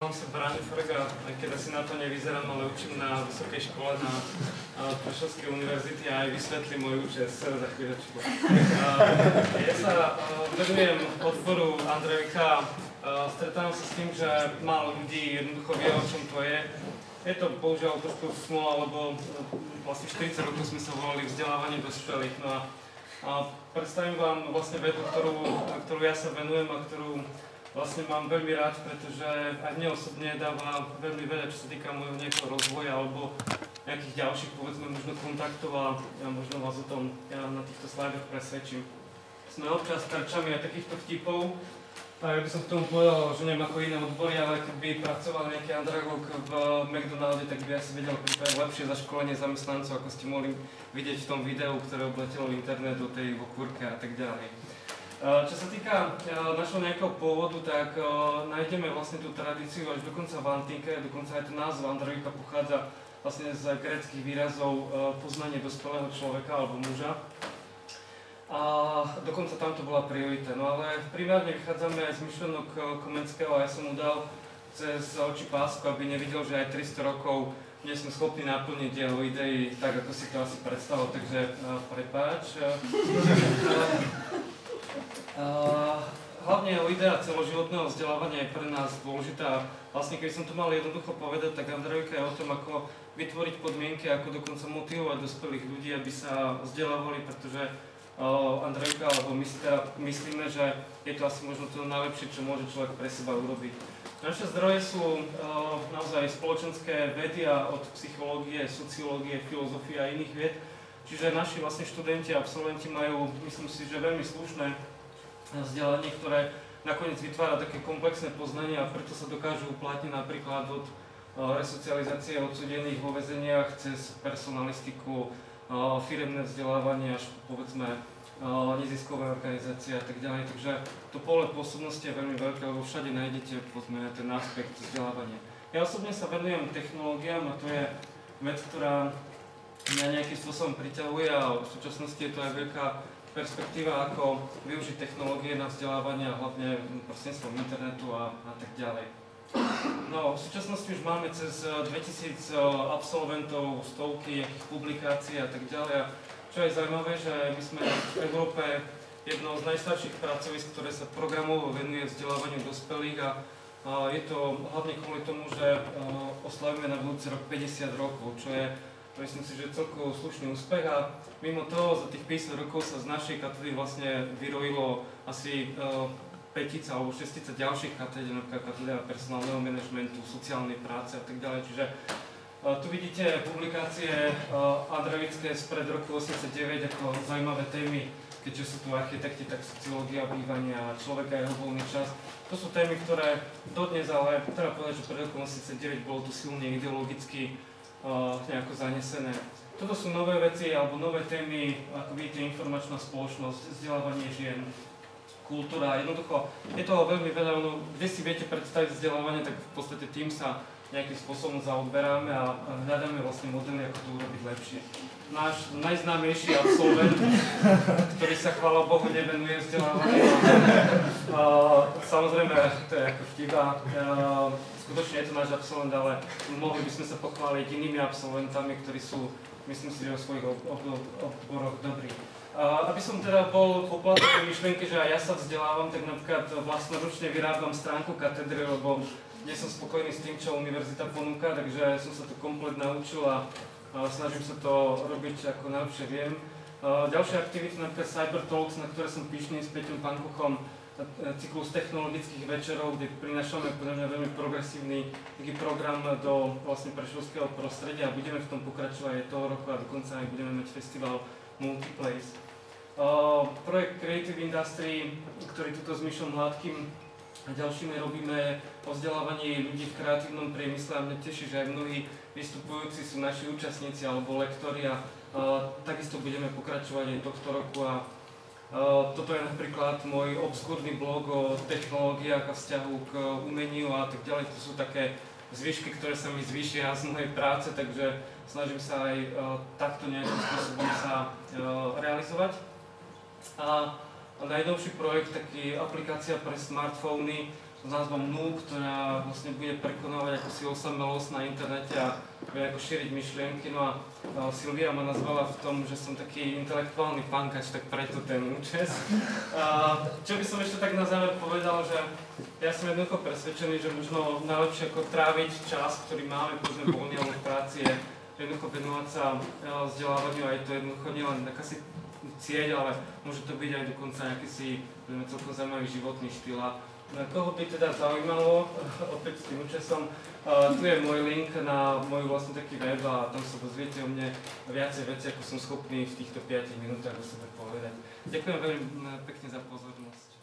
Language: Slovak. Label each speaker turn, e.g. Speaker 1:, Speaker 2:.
Speaker 1: Mám sa Bráňo Frga, aj keď asi na to nevyzerám, ale učím na vysokej škole na Prešovskej univerzity a aj vysvetlím môj účes za chvíľočku. Ja sa venujem odboru Andrejka. Stretávam sa s tým, že málo ľudí jednoducho vie, o čom to je. Je to bohužiaľ trošku smola, lebo vlastne 40 rokov sme sa volali vzdelávanie dospelých. No a predstavím vám vlastne vedu, ktorú ja sa venujem a ktorú vlastne mám veľmi rád, pretože aj mne osobne dáva veľmi veľa, čo sa týka môjho nejakého rozvoja alebo nejakých ďalších, povedzme, možno kontaktov a ja možno vás o tom na týchto slajdoch presvedčím. Sme občas terčami aj takýchto vtipov. A ja by som k tomu povedal, že neviem ako iné odbory, ale keby pracoval nejaký andragóg v McDonalde, tak by asi vedel pripraviť lepšie zaškolenie zamestnancov, ako ste mohli vidieť v tom videu, ktoré obletelo internet o tej vokúrke a tak ďalej. Čo sa týka našho nejakého pôvodu, tak nájdeme vlastne tú tradíciu až dokonca v antike, dokonca aj ten názov Andrejka pochádza vlastne z gréckych výrazov poznanie dospelého človeka alebo muža. A dokonca tam to bola priorita. No ale primárne vychádzame aj z myšlenok Komenského a ja som mu dal cez oči pásku, aby nevidel, že aj 300 rokov nie sme schopní naplniť jeho idei tak, ako si to asi predstavil, takže prepáč. Hlavne idea celoživotného vzdelávania je pre nás dôležitá. Vlastne keď som to mal jednoducho povedať, tak Andrejka je o tom, ako vytvoriť podmienky, ako dokonca motivovať dospelých ľudí, aby sa vzdelávali, pretože Andrejka, alebo my si teda myslíme, že je to asi možno to najlepšie, čo môže človek pre seba urobiť. Naše zdroje sú naozaj spoločenské vedy a od psychológie, sociológie, filozofie a iných vied. Čiže naši vlastne študenti a absolventi majú, myslím si, že veľmi slušné vzdelanie, ktoré nakoniec vytvára také komplexné poznania a preto sa dokážu uplatniť napríklad od resocializácie odsudených vo väzeniach cez personalistiku, firemné vzdelávanie až povedzme neziskové organizácie a tak ďalej. Takže to pole pôsobnosti je veľmi veľké, lebo všade nájdete povedzme ten aspekt vzdelávania. Ja osobne sa venujem technológiám a to je vec, ktorá mňa nejakým spôsobom priťahuje a v súčasnosti je to aj veľká perspektíva, ako využiť technológie na vzdelávanie a hlavne prostredníctvom internetu a tak ďalej. No, v súčasnosti už máme cez 2000 absolventov, stovky publikácií a tak ďalej. A čo je zaujímavé, že my sme v Európe jednou z najstarších pracovísk, ktoré sa programovo venuje vzdelávaniu dospelých a je to hlavne kvôli tomu, že oslavíme na budúci rok 50 rokov, čo je myslím si, že celkovo slušný úspech a mimo toho za tých 50 rokov sa z našej katedry vlastne vyrojilo asi 5 alebo 6 ďalších katedr, napríklad katedra personálneho manažmentu, sociálnej práce a tak ďalej. Čiže tu vidíte publikácie Andrejevické spred roku 89 ako zaujímavé témy, keďže sú tu architekti, tak sociológia bývania, človeka a jeho voľný čas. To sú témy, ktoré dodnes, ale treba povedať, že pred rokom 89 bolo tu silne ideologicky nejako zanesené. Toto sú nové veci alebo nové témy, ako vidíte, informačná spoločnosť, vzdelávanie žien, kultúra. Jednoducho je toho veľmi veľa, kde si viete predstaviť vzdelávanie, tak v podstate tým sa nejakým spôsobom zaoberáme a hľadáme vlastne modely, ako to urobiť lepšie. Náš najznámejší absolvent, ktorý sa chvála Bohu nevenuje vzdelávaniu, samozrejme to je ako vtipa, skutočne je to náš absolvent, ale mohli by sme sa pochváliť inými absolventami, ktorí sú, myslím si, že o svojich odboroch dobrí. Aby som teda bol poplatný tej myšlienke, že aj ja sa vzdelávam, tak napríklad vlastnoručne vyrábam stránku katedry, lebo nie som spokojný s tým, čo univerzita ponúka, takže som sa to komplet naučil a snažím sa to robiť ako najlepšie viem. Ďalšie aktivity, napríklad Cyber Talks, na ktoré som pyšný s Peťom Pankuchom, cyklus technologických večerov, kde prinášame podľa mňa veľmi progresívny taký program do vlastne prešovského prostredia a budeme v tom pokračovať aj toho roku a dokonca aj budeme mať festival Multiplace. Projekt Creative Industry, ktorý tuto s Mišom Hladkým a ďalšími robíme o vzdelávaní ľudí v kreatívnom priemysle a mňa teší, že aj mnohí vystupujúci sú naši účastníci alebo lektori a takisto budeme pokračovať aj tohto roku a toto je napríklad môj obskúrny blog o technológiách a vzťahu k umeniu a tak ďalej. To sú také zvyšky, ktoré sa mi zvýšia z mojej práce, takže snažím sa aj takto nejakým spôsobom sa realizovať. A najnovší projekt, taký aplikácia pre smartfóny, s názvom Noob, ktorá vlastne bude prekonávať ako si osamelosť na internete a bude ako šíriť myšlienky. No a Silvia ma nazvala v tom, že som taký intelektuálny pankač, tak preto ten účes. Čo by som ešte tak na záver povedal, že ja som jednoducho presvedčený, že možno najlepšie ako tráviť čas, ktorý máme, povedzme voľný alebo v práci, je jednoducho venovať sa vzdelávaniu, aj to jednoducho nielen akási cieľ, ale môže to byť aj dokonca nejaký si celkom zaujímavý životný štýl. A koho by teda zaujímalo, opäť s tým účesom, tu je môj link na môj vlastne taký web a tam sa dozviete o mne viacej veci, ako som schopný v týchto 5 minútach o sebe povedať. Ďakujem veľmi pekne za pozornosť.